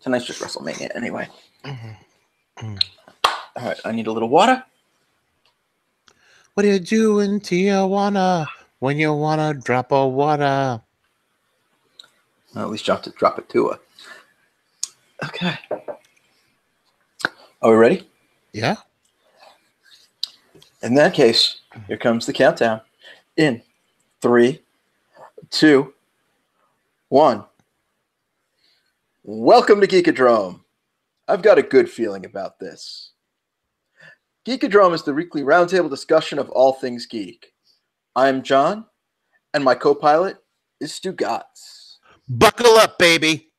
Tonight's just WrestleMania anyway. Mm-hmm. All right, I need a little water. What are you doing, Tijuana, when you wanna drop a water? Well, at least drop it to her. Okay. Are we ready? Yeah. In that case, here comes the countdown. In 3, 2, 1. Welcome to Geekodrome. I've got a good feeling about this. Geekodrome is the weekly roundtable discussion of all things geek. I'm Jon, and my co-pilot is Stugots. Buckle up, baby.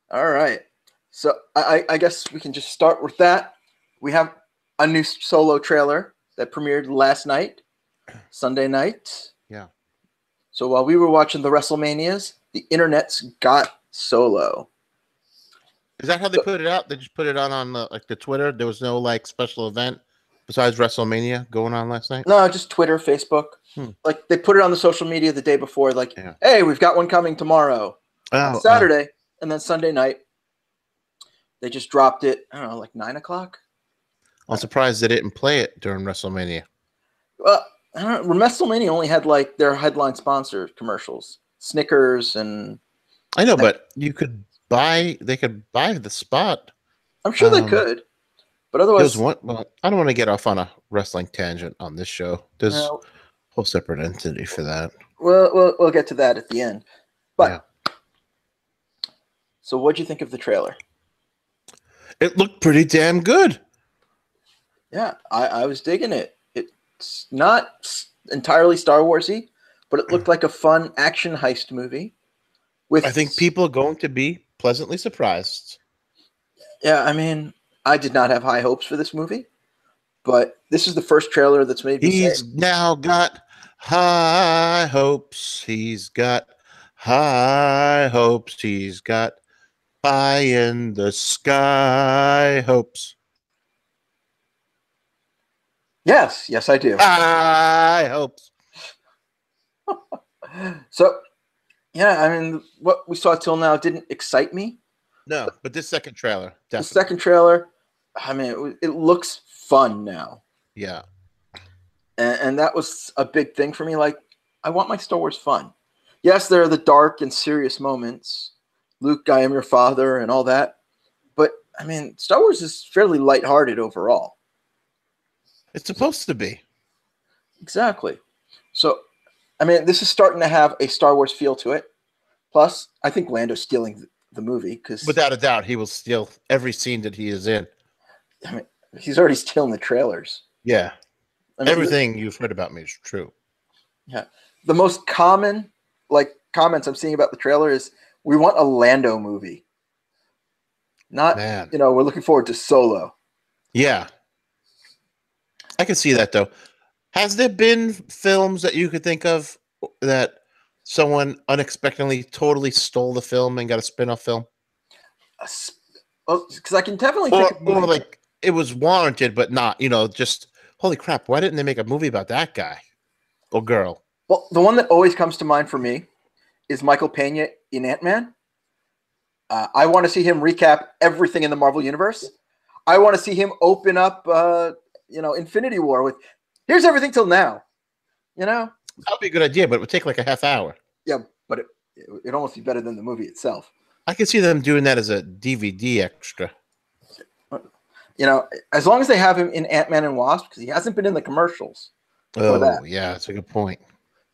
All right. So I guess we can just start with that. We have a new Solo trailer that premiered last night, Sunday night. Yeah. So while we were watching the WrestleManias, the internet's got Solo. Is that how they put it out? They just put it on the Twitter. There was no like special event besides WrestleMania going on last night. No, just Twitter, Facebook. Like they put it on the social media the day before. Like, hey, we've got one coming tomorrow, on Saturday, and then Sunday night they just dropped it. I don't know, like 9 o'clock. I'm surprised they didn't play it during WrestleMania. Well, I don't know. WrestleMania only had like their headline sponsor commercials, Snickers, and I know, but you could buy. They could buy the spot. I'm sure they could, but otherwise, well, I don't want to get off on a wrestling tangent on this show. There's a whole separate entity for that. We'll get to that at the end. But so, what'd you think of the trailer? It looked pretty damn good. Yeah, I was digging it. It's not entirely Star Warsy, but it looked like a fun action heist movie. I think people are going to be pleasantly surprised. Yeah, I mean, I did not have high hopes for this movie, but this is the first trailer that's made me He's now got high hopes. He's got high hopes. He's got pie in the sky hopes. Yes, I do. High hopes. So, yeah, I mean, what we saw till now didn't excite me. No, but this second trailer, definitely. The second trailer, I mean, it looks fun now. Yeah. And that was a big thing for me. Like, I want my Star Wars fun. Yes, there are the dark and serious moments. Luke, I am your father, and all that. But, I mean, Star Wars is fairly lighthearted overall. It's supposed to be. Exactly. So, I mean, this is starting to have a Star Wars feel to it. Plus, I think Lando's stealing the movie. Cause, without a doubt, he will steal every scene that he is in. I mean, he's already stealing the trailers. Yeah. I mean, everything you've heard about me is true. Yeah. The most common comments I'm seeing about the trailer is, we want a Lando movie. Not, we're looking forward to Solo. Yeah. I can see that, though. Has there been films that you could think of that someone unexpectedly totally stole the film and got a spin-off film? Because I can definitely think of or like it was warranted, but not, just, holy crap, why didn't they make a movie about that guy or girl? Well, the one that always comes to mind for me is Michael Pena in Ant-Man. I want to see him recap everything in the Marvel Universe. I want to see him open up, Infinity War with, here's everything till now. That would be a good idea, but it would take like a half hour. Yeah, but it'd almost be better than the movie itself. I can see them doing that as a DVD extra. As long as they have him in Ant-Man and Wasp, because he hasn't been in the commercials. Oh, yeah, that's a good point.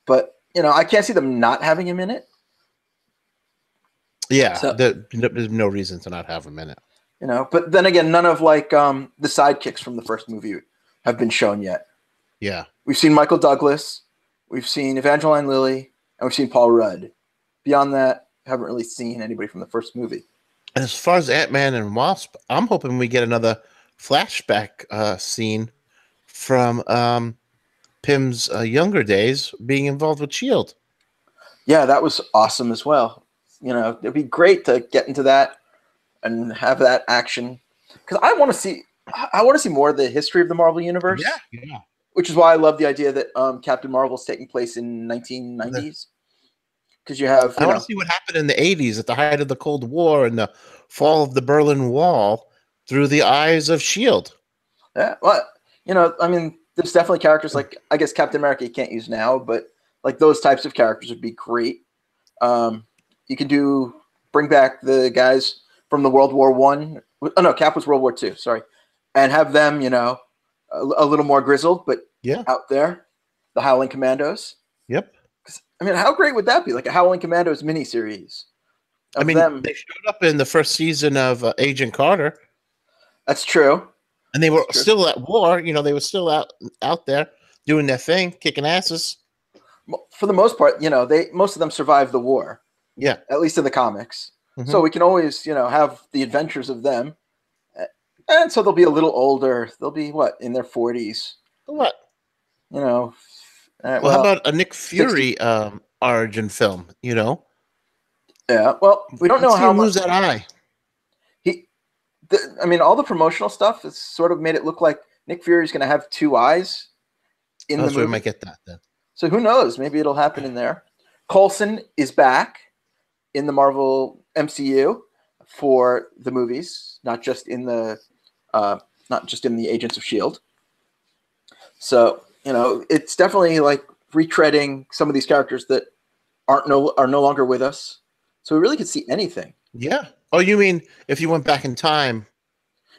But, I can't see them not having him in it. Yeah, so, there's no reason to not have him in it. But then again, none of the sidekicks from the first movie have been shown yet. Yeah. We've seen Michael Douglas, we've seen Evangeline Lilly, and we've seen Paul Rudd. Beyond that, haven't really seen anybody from the first movie. And as far as Ant-Man and Wasp, I'm hoping we get another flashback scene from Pym's younger days being involved with S.H.I.E.L.D. Yeah, that was awesome as well. It'd be great to get into that and have that action. Because I want to see more of the history of the Marvel Universe. Yeah. Which is why I love the idea that Captain Marvel's taking place in 1990s. because you have, I want to see what happened in the 80s at the height of the Cold War and the fall of the Berlin Wall through the eyes of S.H.I.E.L.D. Yeah, well, I mean, there's definitely characters like, I guess Captain America you can't use now, but like those types of characters would be great. You can bring back the guys from the World War One. Oh no, Cap was World War II. Sorry, and have them, a little more grizzled, but Yeah. out there, the Howling Commandos. Yep. I mean, how great would that be? Like a Howling Commandos miniseries. I mean, they showed up in the first season of Agent Carter. That's true. And they were still at war. They were still out there doing their thing, kicking asses. For the most part, most of them survived the war. Yeah. At least in the comics. Mm-hmm. So we can always, have the adventures of them. And so they'll be a little older. They'll be, in their 40s. What? Well, how about a Nick Fury origin film, Yeah, well, we don't know how much. Lose that eye. All the promotional stuff has sort of made it look like Nick Fury's going to have two eyes in the movie. So we might get that then. So who knows? Maybe it'll happen in there. Coulson is back in the Marvel MCU for the movies, not just in the Agents of S.H.I.E.L.D. So, it's definitely like retreading some of these characters that are no longer with us. So we really could see anything. Yeah. Oh, you mean if you went back in time?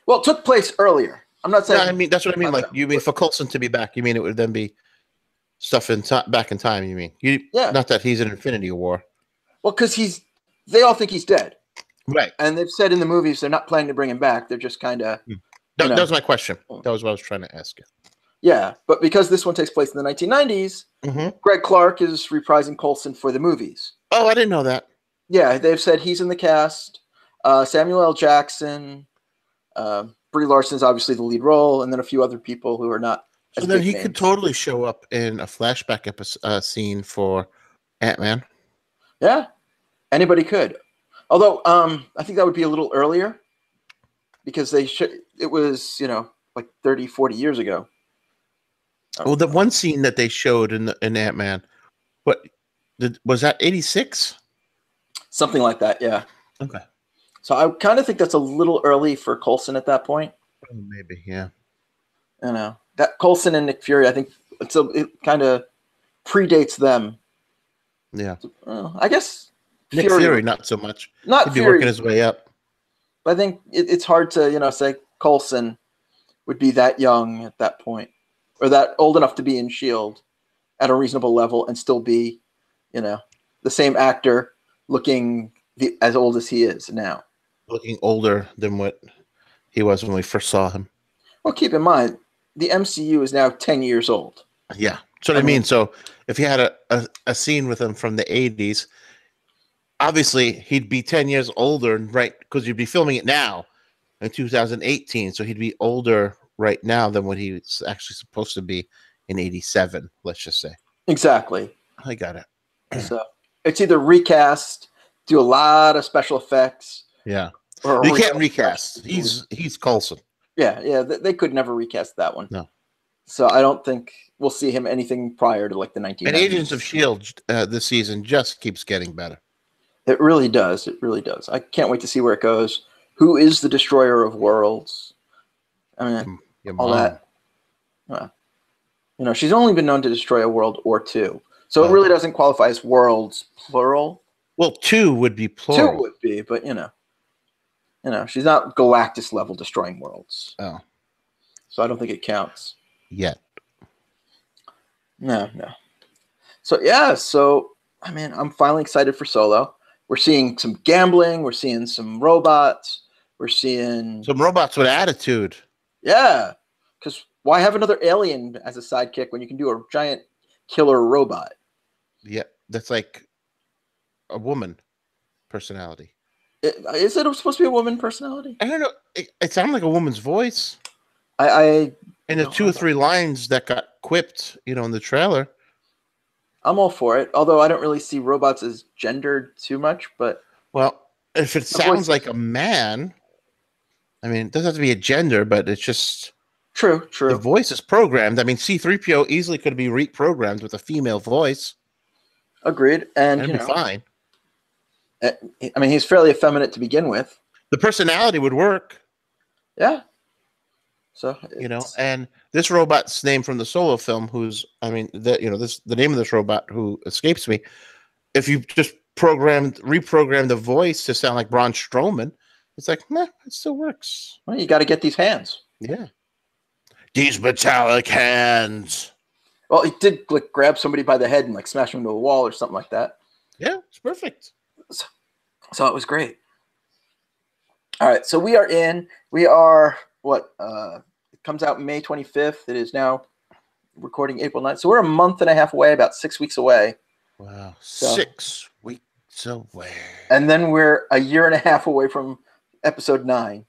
Well, it took place earlier. I'm not saying. No, that's what I mean. Like, you mean for Coulson to be back? You mean it would then be stuff back in time? You mean? Yeah. Not that he's in Infinity War. Well, because they all think he's dead, right? And they've said in the movies they're not planning to bring him back. They're just kind of. That was my question. That was what I was trying to ask you. Yeah, but because this one takes place in the 1990s, Greg Clark is reprising Coulson for the movies. Oh, I didn't know that. Yeah, they've said he's in the cast. Samuel L. Jackson, Brie Larson's obviously the lead role, and then a few other people who are not. So then he could totally show up in a flashback scene for Ant-Man. Yeah, anybody could. Although I think that would be a little earlier because it was like 30, 40 years ago. Well, the one scene that they showed in Ant-Man, was that 86? Something like that, yeah. Okay. So I kind of think that's a little early for Coulson at that point. Oh, maybe, yeah. That Coulson and Nick Fury, I think it kind of predates them. Yeah. I guess Nick Fury not so much. Not He'd Fury. be working his way up. But I think it's hard to say Coulson would be that young at that point, or that old enough to be in S.H.I.E.L.D. at a reasonable level and still be, the same actor looking as old as he is now. Looking older than what he was when we first saw him. Well, keep in mind, the MCU is now 10 years old. Yeah. That's what I mean. So if you had a scene with him from the 80s, obviously he'd be 10 years older, right? Because you'd be filming it now in 2018. So he'd be older right now than what he was actually supposed to be in 87, let's just say. Exactly. I got it. So it's either recast, do a lot of special effects. Yeah. You can't recast. He's Coulson. Yeah. They could never recast that one. No. So I don't think we'll see him anything prior to like the 1990s. And Agents of S.H.I.E.L.D. This season just keeps getting better. It really does. It really does. I can't wait to see where it goes. Who is the destroyer of worlds? I mean, all that. She's only been known to destroy a world or two. So it really doesn't qualify as worlds, plural. Well, two would be plural. Two would be, but she's not Galactus level destroying worlds. Oh. So I don't think it counts. Yet. No. So yeah, I'm finally excited for Solo. We're seeing some gambling, we're seeing some robots, we're seeing some robots with attitude. Yeah. Because why have another alien as a sidekick when you can do a giant killer robot? Yeah, that's like a woman personality. Is it supposed to be a woman personality? I don't know. It sounded like a woman's voice. And the 2 or 3 lines that got quipped, in the trailer. I'm all for it. Although I don't really see robots as gendered too much, but if it sounds like a man, it doesn't have to be a gender, but it's just true. The voice is programmed. C-3PO easily could be reprogrammed with a female voice. Agreed. And That'd be fine. I mean, he's fairly effeminate to begin with. The personality would work. Yeah. So and this robot's name from the Solo film, the name of this robot who escapes me. If you just reprogram the voice to sound like Braun Strowman, it's like, it still works. Well, you got to get these hands. Yeah, these metallic hands. Well, he did grab somebody by the head and smash him into a wall or something like that. Yeah, it's perfect. So it was great. All right, so we are what? It comes out May 25th. It is now recording April 9th. So we're a month and a half away, about 6 weeks away. Wow, 6 weeks away. And then we're a year and a half away from episode 9.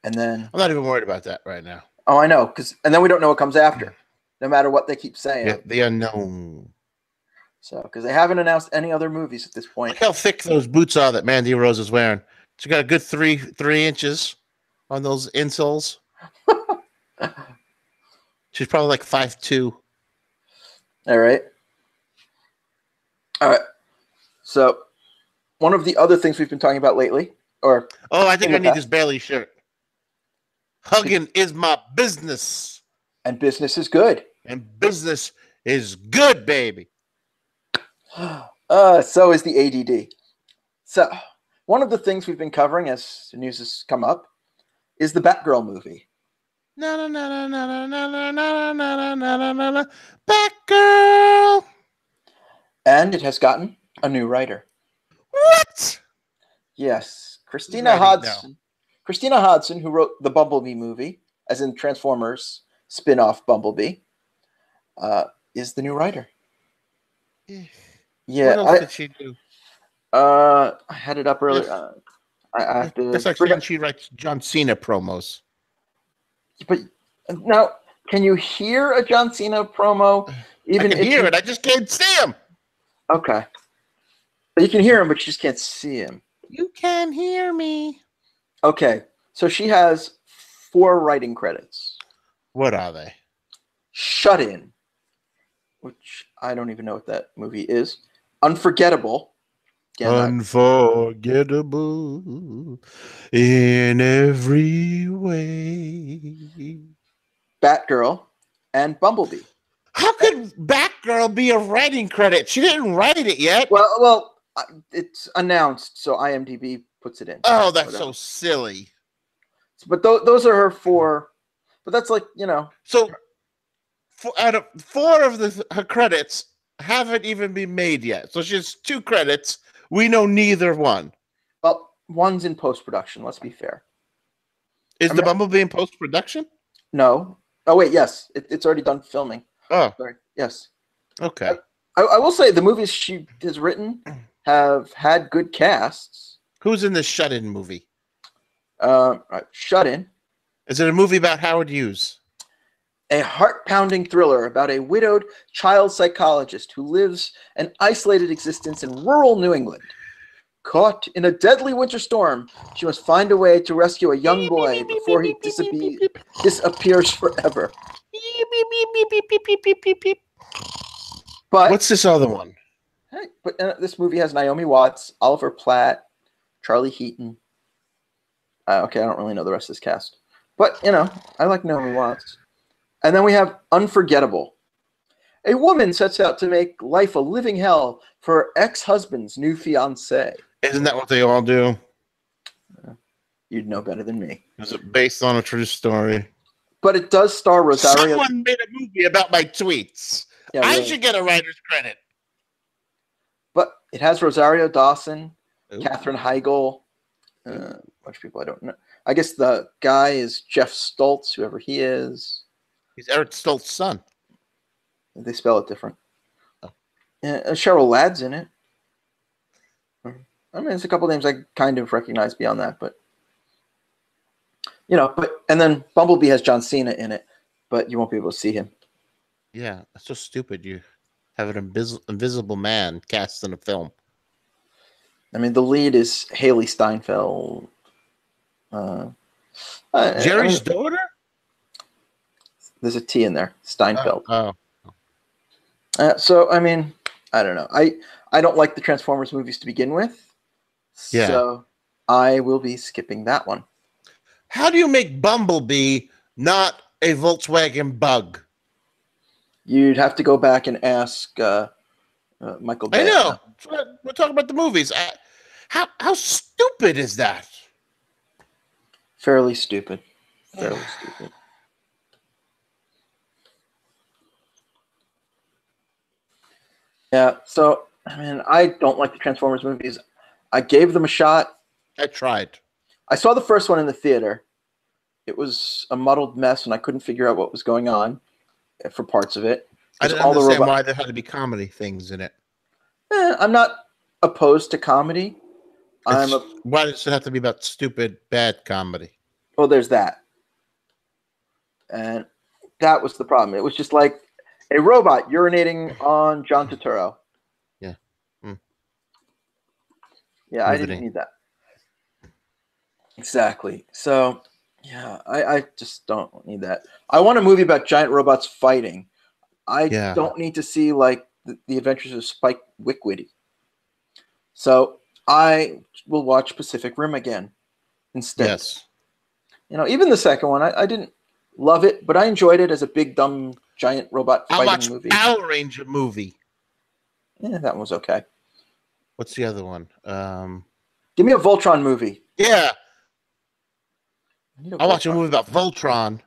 And then I'm not even worried about that right now. Oh, I know, and then we don't know what comes after, no matter what they keep saying. Yeah, the unknown. So, because they haven't announced any other movies at this point. Look how thick those boots are that Mandy Rose is wearing. She got a good 3 inches on those insoles. She's probably like 5'2". All right. So, one of the other things we've been talking about lately, I think I need this Bailey shirt. Hugging is my business. And business is good. And business is good, baby. So is the ADD. So, one of the things we've been covering as the news has come up is the Batgirl movie. Batgirl. And it has gotten a new writer. What? Yes, Christina Hodson. Christina Hodson, who wrote the Bumblebee movie, as in Transformers spin-off Bumblebee, is the new writer. Yeah. What else did she do? I had it up earlier. I have to. That's actually when she writes John Cena promos. But now, can you hear a John Cena promo? Even I can hear it. I just can't see him. Okay. You can hear him, but you just can't see him. You can hear me. Okay. So she has 4 writing credits. What are they? Shut In, which I don't even know what that movie is. Unforgettable. Again, unforgettable in every way. Batgirl and Bumblebee. How could Batgirl be a writing credit? She didn't write it yet. Well, it's announced, so IMDb puts it in. Oh, that's so silly. But those are her 4. But that's So, out of 4 of her credits haven't even been made yet. So she has 2 credits. We know neither one. Well, one's in post-production. Let's be fair. Is the Bumblebee in post-production? No. Oh, wait, yes. It's already done filming. Oh. Sorry. Yes. Okay. I will say the movies she has written have had good casts. Who's in this Shut In movie? Shut In. Is it a movie about Howard Hughes? A heart-pounding thriller about a widowed child psychologist who lives an isolated existence in rural New England. Caught in a deadly winter storm, she must find a way to rescue a young boy before he disappears forever. But what's this other one? Hey, but this movie has Naomi Watts, Oliver Platt, Charlie Heaton. Okay, I don't really know the rest of this cast. But, I like Naomi Watts. And then we have Unforgettable. A woman sets out to make life a living hell for her ex-husband's new fiancée. Isn't that what they all do? You'd know better than me. Is it based on a true story? But it does star Rosario. Someone made a movie about my tweets. Yeah, really. I should get a writer's credit. But it has Rosario Dawson, Katherine Heigl, a bunch of people I don't know. I guess the guy is Jeff Stoltz, whoever he is. He's Eric Stoltz's son. They spell it different. Oh. Cheryl Ladd's in it. I mean, there's a couple names I kind of recognize beyond that, but and then Bumblebee has John Cena in it, but you won't be able to see him. Yeah, that's so stupid. You have an invisible man cast in a film. I mean, the lead is Haley Steinfeld. Jerry's daughter? There's a T in there. Steinfeld. Oh. So, I mean, I don't know. I don't like the Transformers movies to begin with, Yeah. so I will be skipping that one. How do you make Bumblebee not a Volkswagen Bug? You'd have to go back and ask Michael Bay. I know. We're talking about the movies. How stupid is that? Fairly stupid. Fairly stupid. Yeah, so, I mean, I don't like the Transformers movies. I gave them a shot. I tried. I saw the first one in the theater. It was a muddled mess, and I couldn't figure out what was going on for parts of it. I didn't understand why there had to be comedy things in it. I'm not opposed to comedy. Why does it have to be about stupid, bad comedy? Well, there's that. And that was the problem. It was just like a robot urinating on John Turturro. Yeah. Yeah, I didn't need that. Exactly. So, yeah, I just don't need that. I want a movie about giant robots fighting. I don't need to see, like, the Adventures of Spike Wickwitty. So I will watch Pacific Rim again instead. Yes. You know, even the second one, I didn't love it, but I enjoyed it as a big, dumb, giant robot fighting movie. I'll watch Power Ranger movie. Yeah, that one was okay. What's the other one? Give me a Voltron movie. Yeah. I'll watch a movie about Voltron.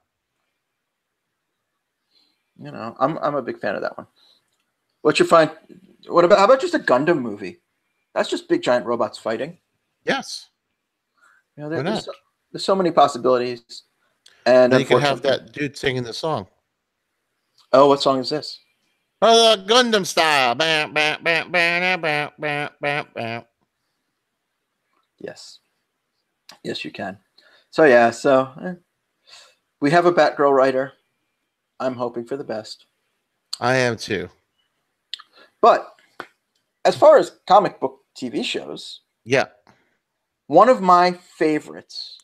You know, I'm a big fan of that one. What's your fine? How about just a Gundam movie? That's just big giant robots fighting. Yes. You know, there's so many possibilities. And then you can have that dude singing the song. Oh, what song is this? Oh, the Gundam style. Bam, bam, bam, bam, bam, bam, bam, bam. Yes. Yes, you can. So, yeah. We have a Batgirl writer. I'm hoping for the best. I am too. But as far as comic book TV shows, one of my favorites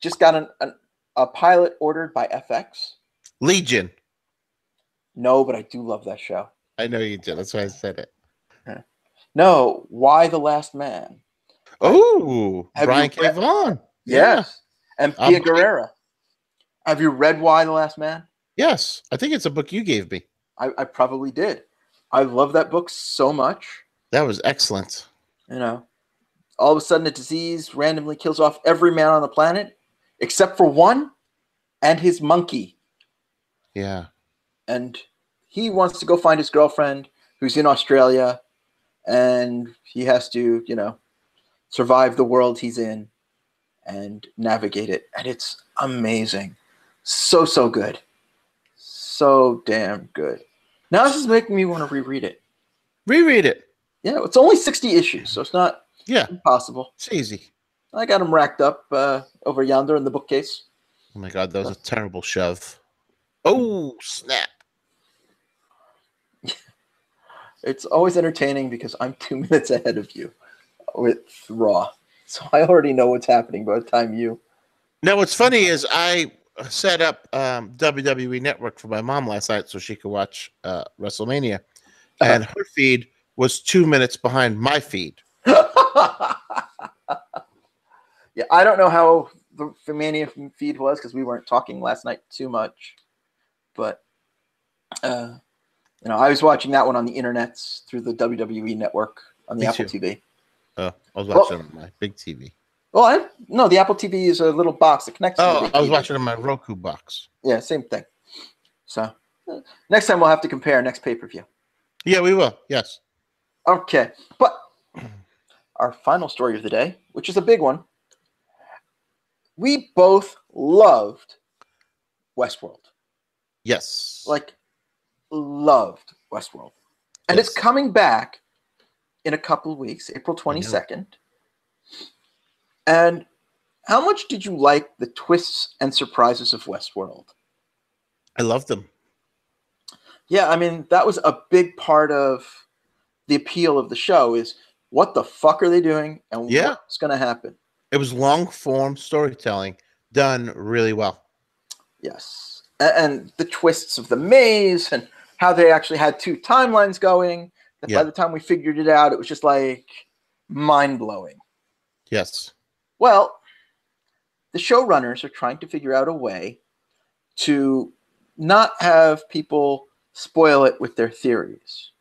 just got a pilot ordered by FX. Legion. No, but I do love that show. I know you do. That's why I said it. Yeah. No, Why the Last Man? Oh, Brian K. Vaughan. Yes. And Pia Guerrera. Have you read Why the Last Man? Yes. I think it's a book you gave me. I probably did. I love that book so much. That was excellent. You know, all of a sudden a disease randomly kills off every man on the planet except for one and his monkey. Yeah. And he wants to go find his girlfriend who's in Australia, and he has to, you know, survive the world he's in and navigate it. And it's amazing. So good. So damn good. Now this is making me want to reread it. Reread it. Yeah, it's only 60 issues, so it's not impossible. It's easy. I got them racked up over yonder in the bookcase. Oh my God, that was a terrible shove. Oh, snap. It's always entertaining because I'm 2 minutes ahead of you with Raw. So I already know what's happening by the time you... Now, what's funny is I set up WWE Network for my mom last night so she could watch WrestleMania. And her feed was 2 minutes behind my feed. Yeah, I don't know how the Mania feed was because we weren't talking last night too much. But, you know, I was watching that one on the internets through the WWE Network on the Apple TV. Oh, I was watching it on my big TV. Well, no, the Apple TV is a little box that connects to the big I was TV. watching it on my Roku box. Yeah, same thing. So, next time we'll have to compare next pay-per-view. Yeah, we will. Yes. Okay. But our final story of the day, which is a big one. We both loved Westworld. Yes. Like, loved Westworld. And it's coming back in a couple of weeks, April 22nd. And how much did you like the twists and surprises of Westworld? I loved them. Yeah, I mean, that was a big part of the appeal of the show is what the fuck are they doing and what's going to happen? It was long-form storytelling done really well. Yes. And the twists of the maze and how they actually had two timelines going that by Yeah. the time we figured it out, it was just like mind-blowing. Yes. Well, the showrunners are trying to figure out a way to not have people spoil it with their theories.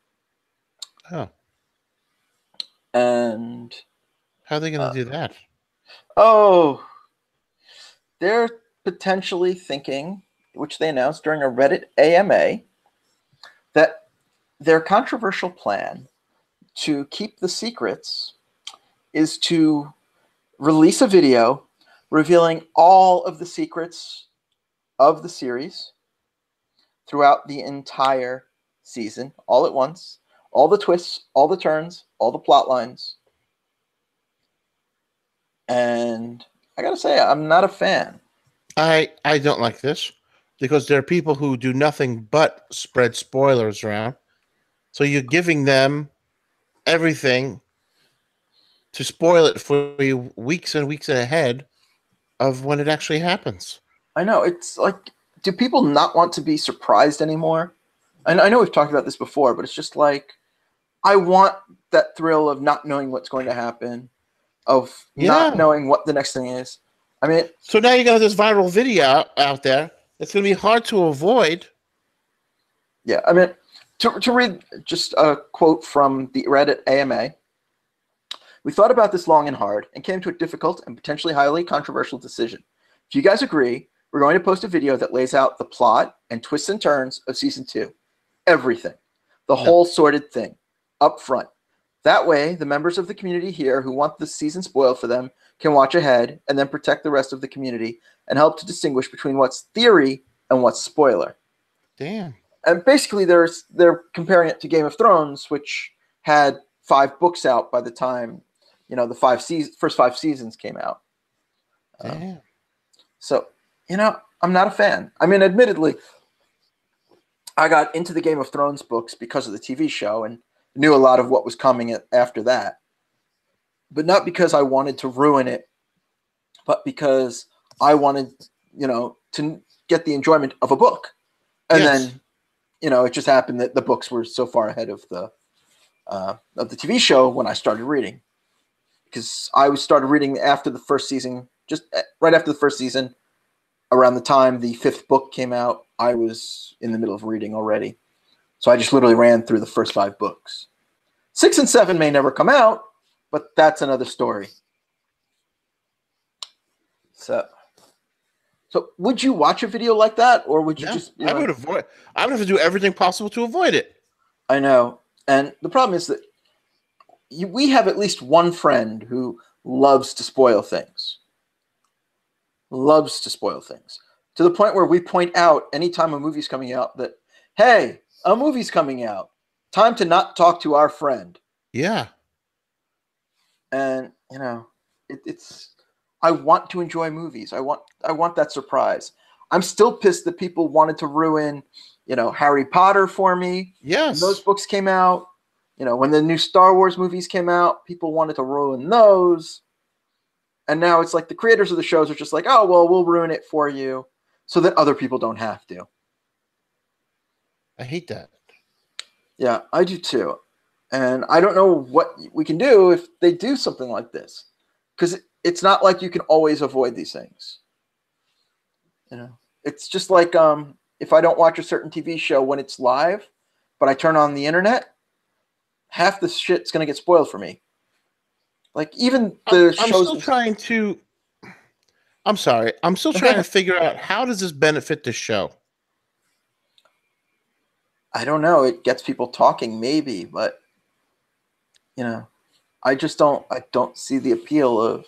Oh. And How are they going to do that? oh, they're potentially thinking, which they announced during a Reddit AMA, that their controversial plan to keep the secrets is to release a video revealing all of the secrets of the series throughout the entire season, all at once, all the twists, all the turns, all the plot lines. And I gotta say, I'm not a fan. I don't like this because there are people who do nothing but spread spoilers around. So you're giving them everything to spoil it for you weeks and weeks ahead of when it actually happens. I know, it's like, do people not want to be surprised anymore? And I know we've talked about this before, but it's just like, I want that thrill of not knowing what's going to happen, of not Yeah. knowing what the next thing is. I mean, So now you got this viral video out there that's going to be hard to avoid. yeah, I mean, to read just a quote from the Reddit AMA, we thought about this long and hard and came to a difficult and potentially highly controversial decision. If you guys agree, we're going to post a video that lays out the plot and twists and turns of season 2. Everything. The whole sorted thing. Up front. That way, the members of the community here who want the season spoiled for them can watch ahead and then protect the rest of the community and help to distinguish between what's theory and what's spoiler. Damn. And basically, they're comparing it to Game of Thrones, which had 5 books out by the time the first 5 seasons came out. Damn. So, I'm not a fan. I mean, admittedly, I got into the Game of Thrones books because of the TV show and knew a lot of what was coming after that. But not because I wanted to ruin it, but because I wanted, to get the enjoyment of a book. And then, it just happened that the books were so far ahead of the TV show when I started reading. Because I started reading after the first season, just right after the first season, around the time the 5th book came out, I was in the middle of reading already. So I just literally ran through the first 5 books. 6 and 7 may never come out, but that's another story. So would you watch a video like that, or would you just? I would avoid. I would have to do everything possible to avoid it. I know, and the problem is that we have at least one friend who loves to spoil things. Loves to spoil things to the point where we point out anytime a movie's coming out that, hey, a movie's coming out. Time to not talk to our friend. Yeah. And it's. I want to enjoy movies. I want that surprise. I'm still pissed that people wanted to ruin, Harry Potter for me. Yes. When those books came out. When the new Star Wars movies came out, people wanted to ruin those. And now it's like the creators of the shows are just like, oh, well, we'll ruin it for you so that other people don't have to. I hate that. Yeah, I do too. And I don't know what we can do if they do something like this. Because it's not like you can always avoid these things. It's just like if I don't watch a certain TV show when it's live, but I turn on the internet, half the shit's going to get spoiled for me. Like even the shows. I'm still trying to. I'm sorry. I'm still trying to figure out how does this benefit the show. I don't know. It gets people talking, maybe, but I just don't. I don't see the appeal of,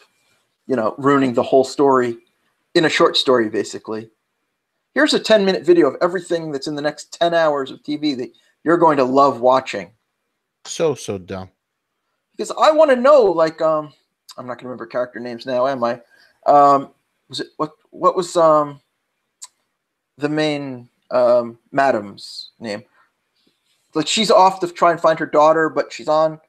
ruining the whole story in a short story. Basically, here's a 10-minute video of everything that's in the next 10 hours of TV that you're going to love watching. So dumb. Because I want to know, like, I'm not going to remember character names now, am I? Was it what was the main madam's name? Like, she's off to try and find her daughter, but she's on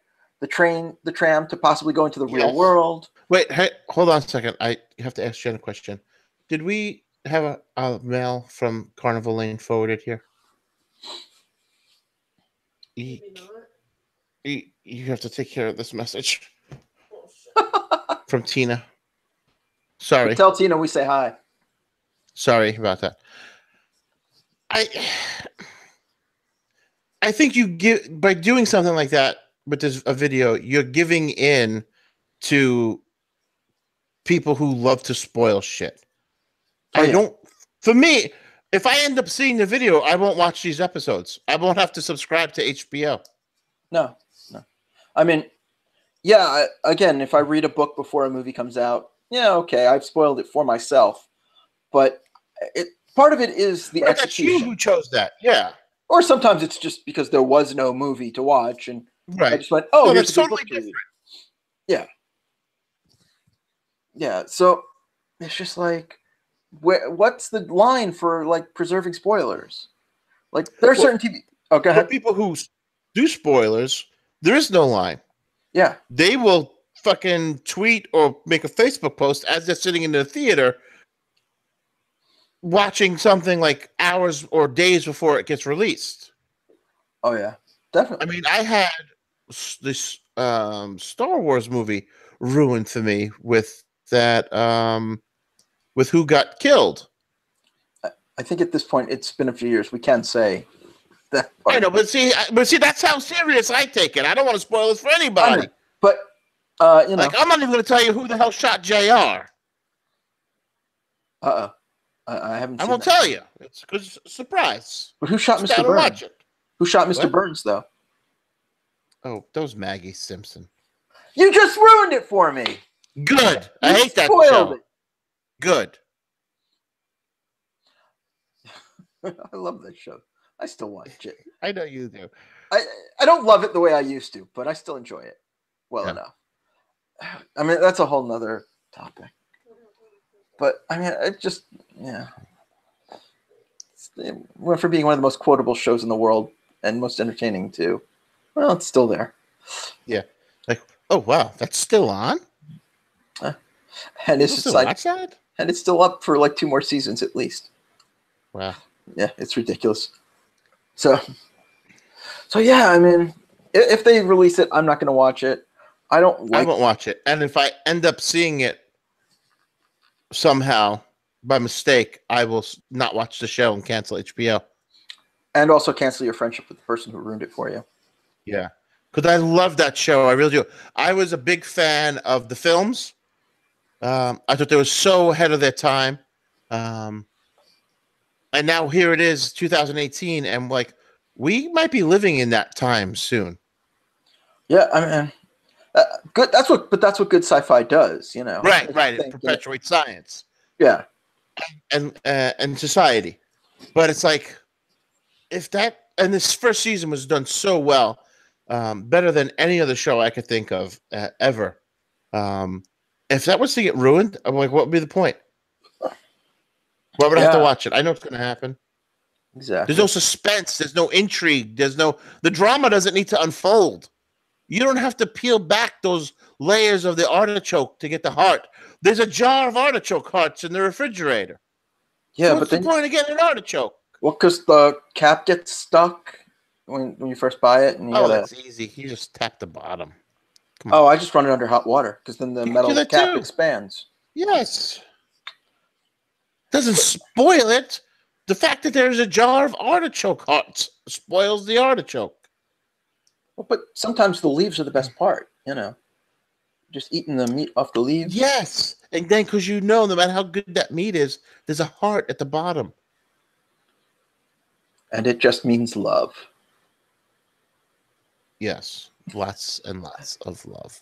the tram to possibly go into the real world. Wait, hey, hold on a second. I have to ask Jen a question. Did we have a mail from Carnival Lane forwarded here? Eek. You have to take care of this message from Tina. Sorry. Tell Tina we say hi. Sorry about that. I think you give by doing something like that with a video, you're giving in to people who love to spoil shit. Oh, yeah. For me, if I end up seeing the video, I won't watch these episodes. I won't have to subscribe to HBO. No. I mean, yeah, again, if I read a book before a movie comes out, yeah, okay, I've spoiled it for myself. But part of it is the execution. That's you who chose that, yeah. Or sometimes it's just because there was no movie to watch, and right. I just went, "Oh, here's that's a good totally book to read." different. Yeah. So it's just like, what's the line for like preserving spoilers? Like there are certain TV. Oh, go ahead. For people who do spoilers, there is no line. Yeah. They will fucking tweet or make a Facebook post as they're sitting in the theater watching something like hours or days before it gets released. Oh, yeah. Definitely. I mean, I had this Star Wars movie ruined for me with that with who got killed. I think at this point it's been a few years. We can say that part. I know, but see, that's how serious I take it. I don't want to spoil this for anybody. But you know, like I'm not even going to tell you who the hell shot JR. I haven't. I won't tell you. It's because surprise. But who shot Mr. Burns? Who shot Mr. Burns though? Oh, that was Maggie Simpson. You just ruined it for me. Good. I hate that show. Good. I love that show. I still watch it. I know you do. I don't love it the way I used to, but I still enjoy it well enough. I mean, that's a whole nother topic. But I mean, it just it went from being one of the most quotable shows in the world and most entertaining too. Well, it's still there. Yeah. Like, oh wow, that's still on. And it's still watch that? And it's still up for like 2 more seasons at least. Wow. Yeah, it's ridiculous. So yeah, I mean, if they release it, I'm not going to watch it. I won't watch it. And if I end up seeing it somehow by mistake, I will not watch the show and cancel HBO. And also cancel your friendship with the person who ruined it for you. Yeah. Because I love that show. I really do. I was a big fan of the films. I thought they were so ahead of their time. And now here it is, 2018, and like we might be living in that time soon. Yeah, I mean, good. That's what good sci-fi does, you know. Right. It perpetuates science. Yeah, and society. But it's like if that and this first season was done so well, better than any other show I could think of ever. If that was to get ruined, I'm like, what would be the point? Why would I have to watch it? I know it's going to happen. Exactly. There's no suspense. There's no intrigue. The drama doesn't need to unfold. You don't have to peel back those layers of the artichoke to get the heart. There's a jar of artichoke hearts in the refrigerator. Yeah, so what's the point of getting an artichoke? Well, because the cap gets stuck when you first buy it. And that's easy. You just tap the bottom. Oh, I just run it under hot water because then the metal cap expands. Yes. Doesn't spoil it. The fact that there's a jar of artichoke hearts spoils the artichoke. Well, but sometimes the leaves are the best part, you know. Just eating the meat off the leaves. Yes. And then because no matter how good that meat is, there's a heart at the bottom. And it just means love. Yes. Lots and lots of love.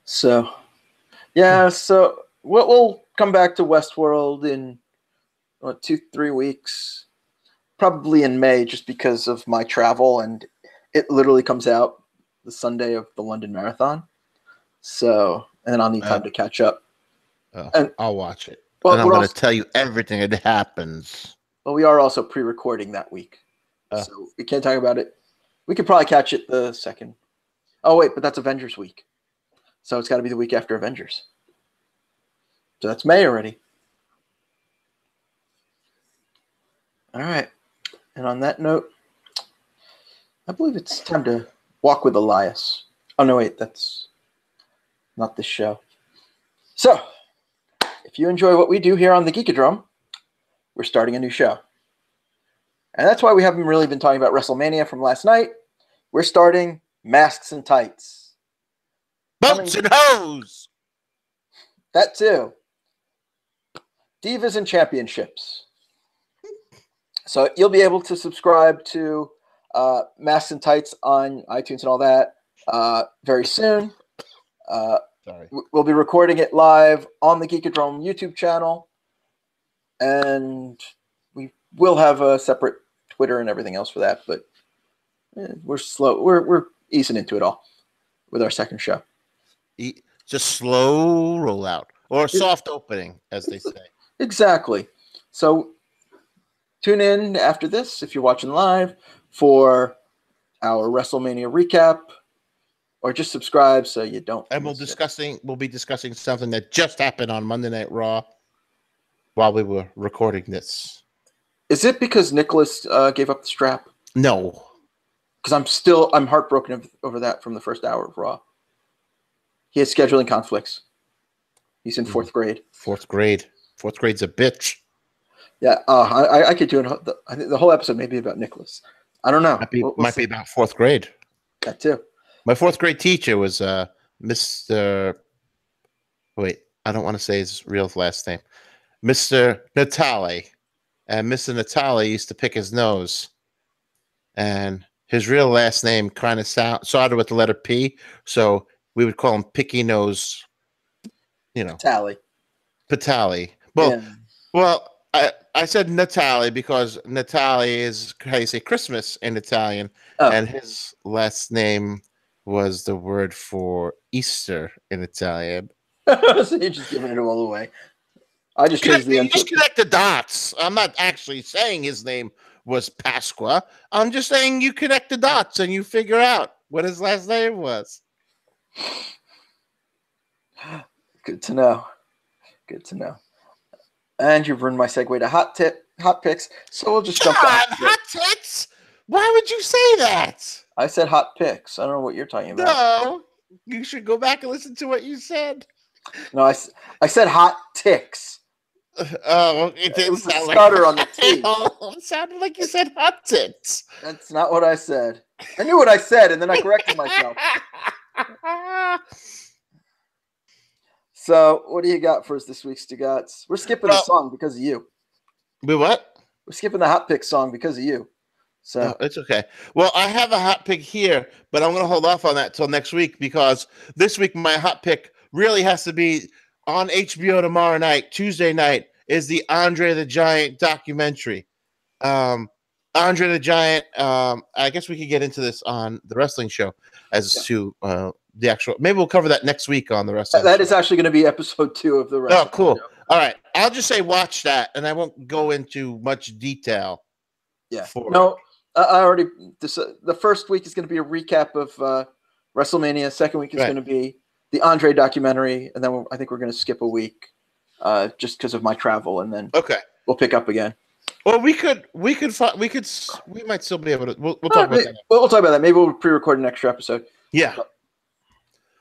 So we'll come back to Westworld in 2-3 weeks, probably in May, just because of my travel, and it literally comes out the Sunday of the London Marathon. So, and I'll need time to catch up. And I'll watch it. Well, and I'm going to tell you everything that happens. Well, we are also pre-recording that week, so we can't talk about it. We could probably catch it the second. Oh, wait, but that's Avengers week. So it's got to be the week after Avengers. So that's May already. All right. And on that note, I believe it's time to walk with Elias. Oh, no, wait, that's not this show. So, if you enjoy what we do here on the Geekodrome, we're starting a new show. And that's why we haven't really been talking about WrestleMania from last night. We're starting Masks and Tights. Boats and hoes! That too. Divas and Championships. So you'll be able to subscribe to Masks and Tights on iTunes and all that very soon. Sorry. We'll be recording it live on the Geekodrome YouTube channel. And we will have a separate Twitter and everything else for that. But we're slow. We're easing into it all with our second show. Just slow rollout. Or soft opening, as they say. Exactly. So tune in after this, if you're watching live, for our WrestleMania recap, or just subscribe so you don't. And we'll be discussing something that just happened on Monday Night Raw while we were recording this. Is it because Nicholas gave up the strap? No. Because I'm heartbroken over that from the first hour of Raw. He has scheduling conflicts. He's in fourth grade. Fourth grade's a bitch. Yeah, I could do I think the whole episode may be about Nicholas. I don't know. Might be about fourth grade. That too. My fourth grade teacher was Mr. Wait, I don't want to say his real last name. Mr. Natale. And Mr. Natale used to pick his nose. And his real last name kind of started with the letter P. So we would call him Picky Nose, Patali. Well, I said Natale because Natale is how you say Christmas in Italian. Oh. And his last name was the word for Easter in Italian. So you're just giving it all away. I just changed the just connect the dots. I'm not actually saying his name was Pasqua. I'm just saying you connect the dots and you figure out what his last name was. Good to know. Good to know. And you've ruined my segue to hot picks. So we'll just jump back. Hot picks? Why would you say that? I said hot picks. I don't know what you're talking about. No, you should go back and listen to what you said. No, I said hot ticks. Oh, it didn't sound like stutter on the T. It sounded like you said hot tits. That's not what I said. I knew what I said, and then I corrected myself. So, what do you got for us this week, Stugots? We're skipping the song because of you. We what? We're skipping the hot pick song because of you. So it's okay. Well, I have a hot pick here, but I'm going to hold off on that till next week because this week my hot pick really has to be on HBO tomorrow night, Tuesday night, is the Andre the Giant documentary. Andre the Giant, I guess we could get into this on the wrestling show as to the actual. Maybe we'll cover that next week on the wrestling That show. Is actually going to be episode 2 of the wrestling show. Oh, cool. Show. All right. I'll just say watch that, and I won't go into much detail. Yeah. I already. The first week is going to be a recap of WrestleMania. Second week is going to be the Andre documentary, and then I think we're going to skip a week just because of my travel, and then we'll pick up again. Well, we might still be able to. We'll talk about that. We'll talk about that. Maybe we'll pre-record an extra episode. Yeah.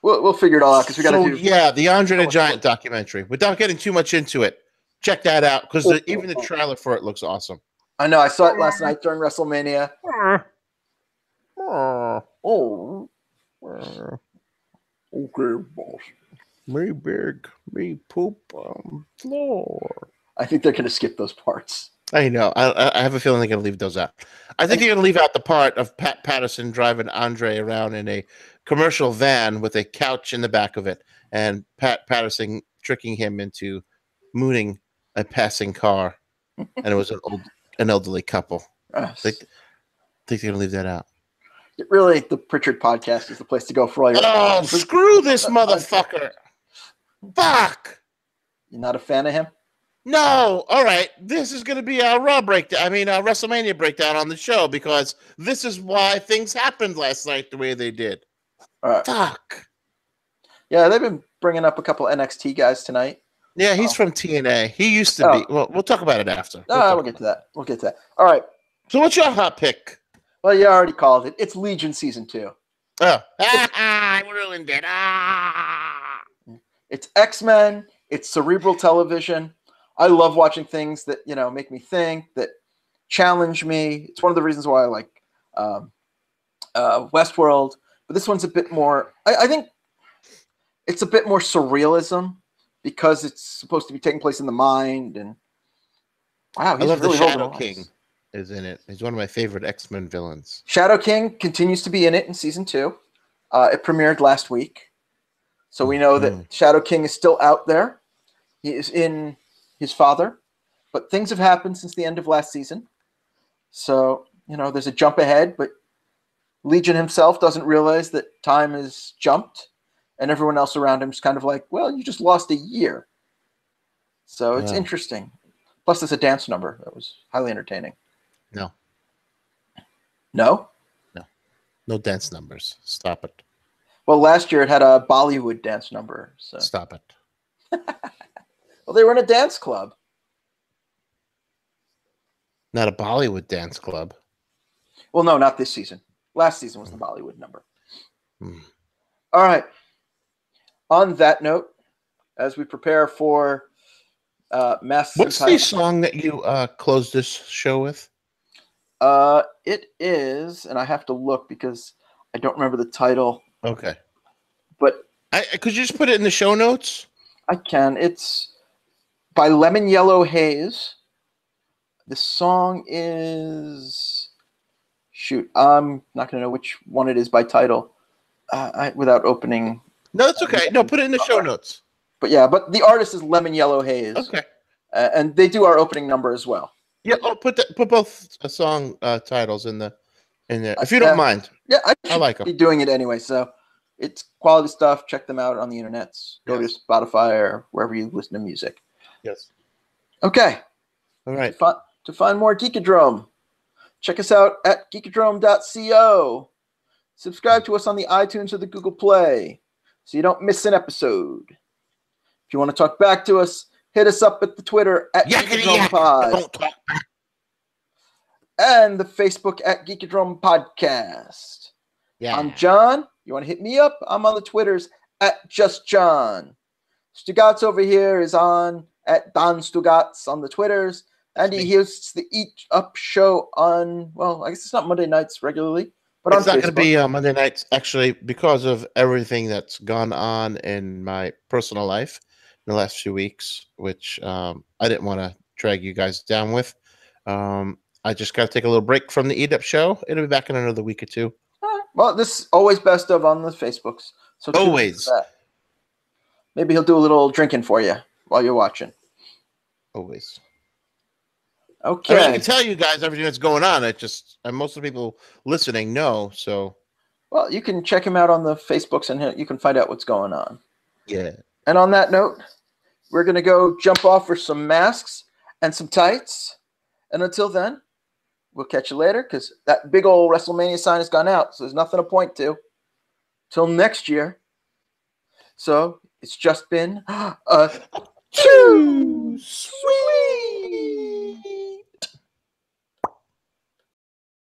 We'll figure it all out because we got to do. Yeah, the Andre the Giant documentary. Without getting too much into it, check that out because even the trailer for it looks awesome. I know. I saw it last night during WrestleMania. Okay, boss. Me big, me poop on floor. I think they're going to skip those parts. I know. I have a feeling they're going to leave those out. I think they're going to leave out the part of Pat Patterson driving Andre around in a commercial van with a couch in the back of it, and Pat Patterson tricking him into mooning a passing car, and it was an elderly couple. I think they're going to leave that out. Really, the Pritchard podcast is the place to go for all your. Oh, screw this motherfucker! Fuck! You're not a fan of him? No. All right. This is going to be our Raw breakdown. I mean, our WrestleMania breakdown on the show because this is why things happened last night the way they did. Fuck. Yeah, they've been bringing up a couple NXT guys tonight. Yeah, he's from TNA. He used to be. Well, we'll talk about it after. We'll get to that. All right. So what's your hot pick? Well, you already called it. It's Legion season 2. Oh, I ruined it. Ah. It's X-Men. It's cerebral television. I love watching things that make me think, that challenge me. It's one of the reasons why I like Westworld. But this one's a bit more. I think it's a bit more surrealism because it's supposed to be taking place in the mind. And wow, I love really the Shadow holding King is in it. He's one of my favorite X-Men villains. Shadow King continues to be in it in season 2. It premiered last week. So we know that Shadow King is still out there. He is in his father. But things have happened since the end of last season. So, there's a jump ahead, but Legion himself doesn't realize that time has jumped. And everyone else around him is kind of like, well, you just lost a year. So it's interesting. Plus, there's a dance number that was highly entertaining. No. No? No. No dance numbers. Stop it. Well, last year it had a Bollywood dance number. So. Stop it. Well, they were in a dance club. Not a Bollywood dance club. Well, no, not this season. Last season was the Bollywood number. All right. On that note, as we prepare for Mass. What's the song that you closed this show with? It is, and I have to look because I don't remember the title. Okay. But could you just put it in the show notes? I can. It's by Lemon Yellow Haze. The song is... Shoot, I'm not going to know which one it is by title without opening... No, it's okay. No, put it in the show notes. But yeah, but the artist is Lemon Yellow Haze. Okay. And they do our opening number as well. Yeah, put both song titles in there, if you don't mind. Yeah, I like them. Be doing it anyway, so it's quality stuff. Check them out on the internet. Go to Spotify or wherever you listen to music. Yes. Okay. All right. To find more Geekodrome, check us out at geekodrome.co. Subscribe to us on the iTunes or the Google Play so you don't miss an episode. If you want to talk back to us, hit us up at the Twitter at GeekodromePod. Don't talk back. And the Facebook at Geekodrome Podcast. Yeah. I'm John. You want to hit me up? I'm on the Twitters at JustJohn. Stugots over here is on at Don Stugots on the Twitters. And he hosts the Eat Up show on, well, I guess it's not Monday nights regularly, but it's on not Facebook. going to be Monday nights, actually, because of everything that's gone on in my personal life in the last few weeks, which I didn't want to drag you guys down with. I just got to take a little break from the Eat Up show. It'll be back in another week or two. Well, this is always best of on the Facebooks. So always. Maybe he'll do a little drinking for you while you're watching. Always. Okay. I mean, I can tell you guys everything that's going on. And most of the people listening know. So, well, you can check him out on the Facebooks and you can find out what's going on. Yeah. And on that note, we're going to go jump off for some masks and some tights. And until then, we'll catch you later because that big old WrestleMania sign has gone out. So there's nothing to point to. Till next year. So it's just been too sweet.